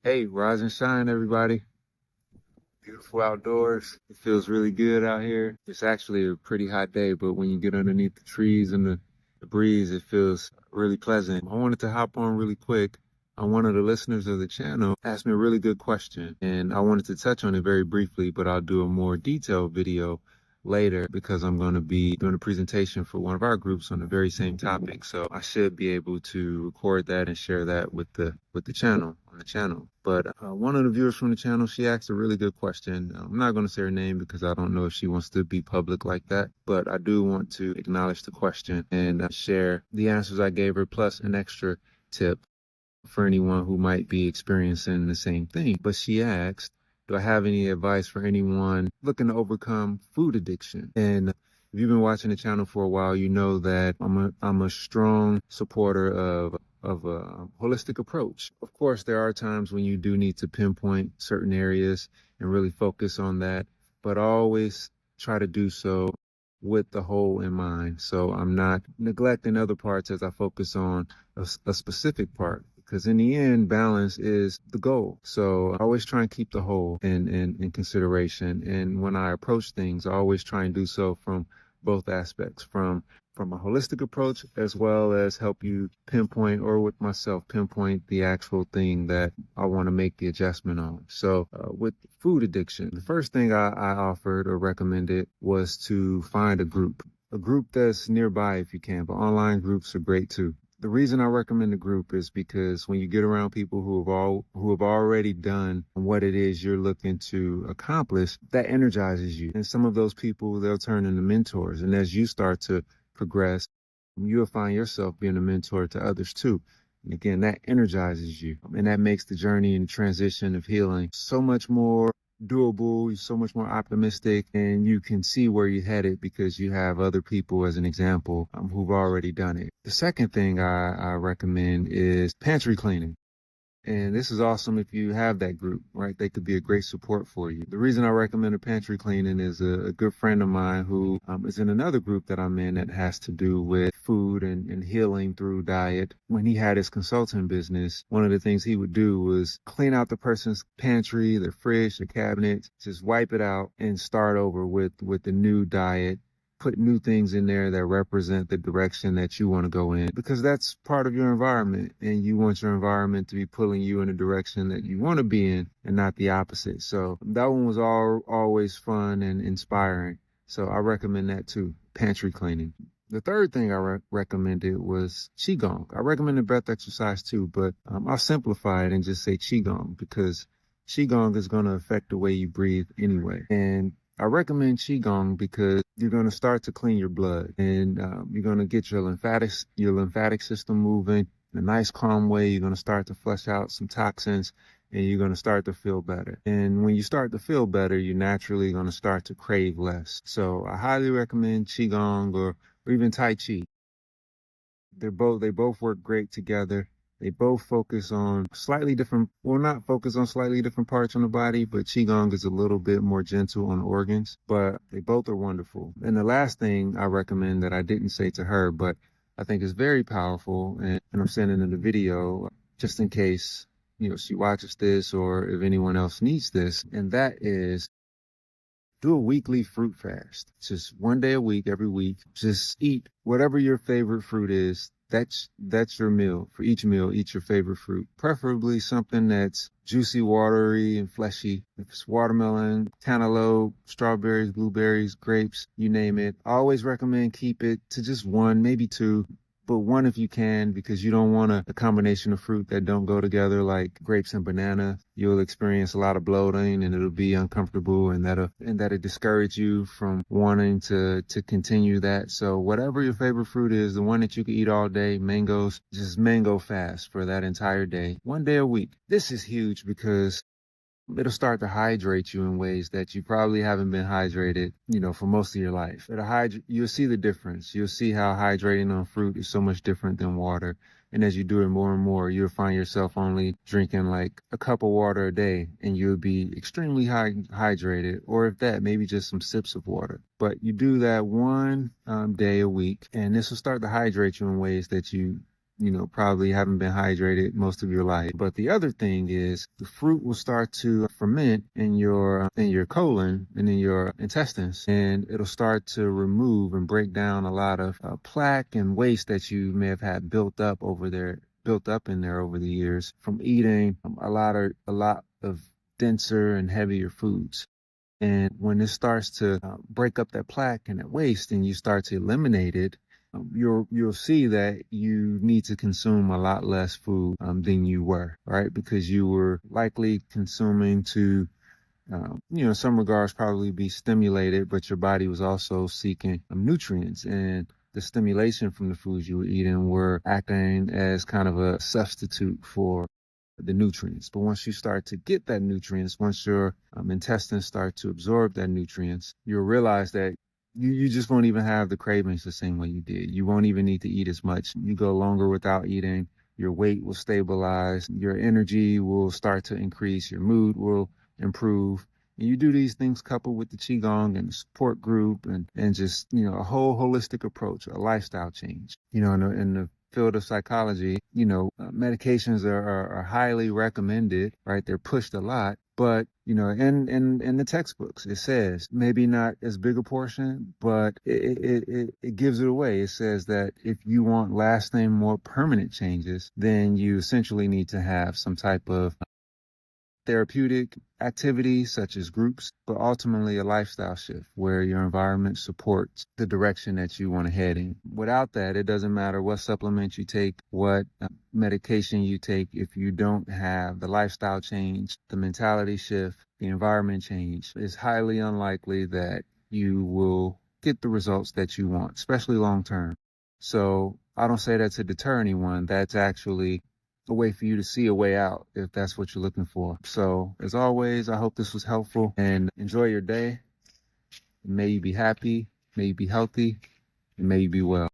Hey, rise and shine, everybody. Beautiful outdoors. It feels really good out here. It's actually a pretty hot day, but when you get underneath the trees and the breeze, it feels really pleasant. I wanted to hop on really quick. One of the listeners of the channel asked me a really good question, and I wanted to touch on it very briefly, but I'll do a more detailed video later because I'm going to be doing a presentation for one of our groups on the very same topic. So I should be able to record that and share that with the channel on the channel. But one of the viewers from the channel, she asked a really good question. I'm not going to say her name because I don't know if she wants to be public like that, but I do want to acknowledge the question and share the answers I gave her plus an extra tip for anyone who might be experiencing the same thing. But she asked, do I have any advice for anyone looking to overcome food addiction? And if you've been watching the channel for a while, you know that I'm a strong supporter of a holistic approach. Of course, there are times when you do need to pinpoint certain areas and really focus on that, but I always try to do so with the whole in mind. So I'm not neglecting other parts as I focus on a specific part. Because in the end, balance is the goal. So I always try and keep the whole in consideration. And when I approach things, I always try and do so from both aspects, from a holistic approach, as well as help you pinpoint, or with myself, pinpoint the actual thing that I want to make the adjustment on. So with food addiction, the first thing I offered or recommended was to find a group that's nearby if you can, but online groups are great too. The reason I recommend a group is because when you get around people who have already done what it is you're looking to accomplish, that energizes you. And some of those people, they'll turn into mentors. And as you start to progress, you'll find yourself being a mentor to others too. And again, that energizes you. And that makes the journey and transition of healing so much more doable, so much more optimistic, and you can see where you're headed because you have other people as an example who've already done it. The second thing I recommend is pantry cleaning. And this is awesome if you have that group, right? They could be a great support for you. The reason I recommend a pantry cleaning is a good friend of mine who is in another group that I'm in that has to do with food and healing through diet. When he had his consulting business, one of the things he would do was clean out the person's pantry, their fridge, their cabinets, just wipe it out and start over with the new diet, put new things in there that represent the direction that you want to go in, because that's part of your environment and you want your environment to be pulling you in a direction that you want to be in and not the opposite. So that one was always fun and inspiring. So I recommend that too, pantry cleaning. The third thing I recommended was qigong. I recommended breath exercise too, but I'll simplify it and just say qigong because qigong is going to affect the way you breathe anyway. And I recommend qigong because you're going to start to clean your blood and you're going to get your lymphatic system moving in a nice calm way. You're going to start to flush out some toxins and you're going to start to feel better. And when you start to feel better, you're naturally going to start to crave less. So I highly recommend qigong or even tai chi. They both work great together. They both focus on slightly different, well, not focus on slightly different parts on the body, but Qigong is a little bit more gentle on organs, but they both are wonderful. And the last thing I recommend that I didn't say to her, but I think is very powerful, and I'm sending in the video just in case, she watches this or if anyone else needs this, and that is do a weekly fruit fast. Just one day a week, every week. Just eat whatever your favorite fruit is. That's your meal. For each meal, eat your favorite fruit. Preferably something that's juicy, watery, and fleshy. If it's watermelon, cantaloupe, strawberries, blueberries, grapes, you name it. I always recommend keep it to just one, maybe two, but one if you can, because you don't want a combination of fruit that don't go together like grapes and banana. You'll experience a lot of bloating and it'll be uncomfortable, and that'll discourage you from wanting to continue that. So whatever your favorite fruit is, the one that you can eat all day, mangoes, just mango fast for that entire day, one day a week. This is huge because it'll start to hydrate you in ways that you probably haven't been hydrated, for most of your life. You'll see the difference. You'll see how hydrating on fruit is so much different than water. And as you do it more and more, you'll find yourself only drinking like a cup of water a day and you'll be extremely hydrated, or if that, maybe just some sips of water. But you do that one day a week and this will start to hydrate you in ways that you probably haven't been hydrated most of your life. But the other thing is the fruit will start to ferment in your colon and in your intestines, and it'll start to remove and break down a lot of plaque and waste that you may have had built up in there over the years from eating a lot of denser and heavier foods. And when it starts to break up that plaque and that waste, and you start to eliminate it, you'll see that you need to consume a lot less food than you were, right? Because you were likely consuming to, in some regards, probably be stimulated, but your body was also seeking nutrients, and the stimulation from the foods you were eating were acting as kind of a substitute for the nutrients. But once you start to get that nutrients, once your intestines start to absorb that nutrients, you'll realize that you just won't even have the cravings the same way you did. You won't even need to eat as much. You go longer without eating. Your weight will stabilize. Your energy will start to increase. Your mood will improve. And you do these things coupled with the qigong and the support group and just, a whole holistic approach, a lifestyle change. In the field of psychology, medications are highly recommended, right? They're pushed a lot. But, in the textbooks, it says maybe not as big a portion, but it gives it away. It says that if you want lasting, more permanent changes, then you essentially need to have some type of therapeutic activities such as groups, but ultimately a lifestyle shift where your environment supports the direction that you want to head in. Without that, it doesn't matter what supplement you take, what medication you take. If you don't have the lifestyle change, the mentality shift, the environment change, it's highly unlikely that you will get the results that you want, especially long term. So I don't say that to deter anyone. That's actually a way for you to see a way out if that's what you're looking for. So as always, I hope this was helpful, and enjoy your day. May you be happy, may you be healthy, and may you be well.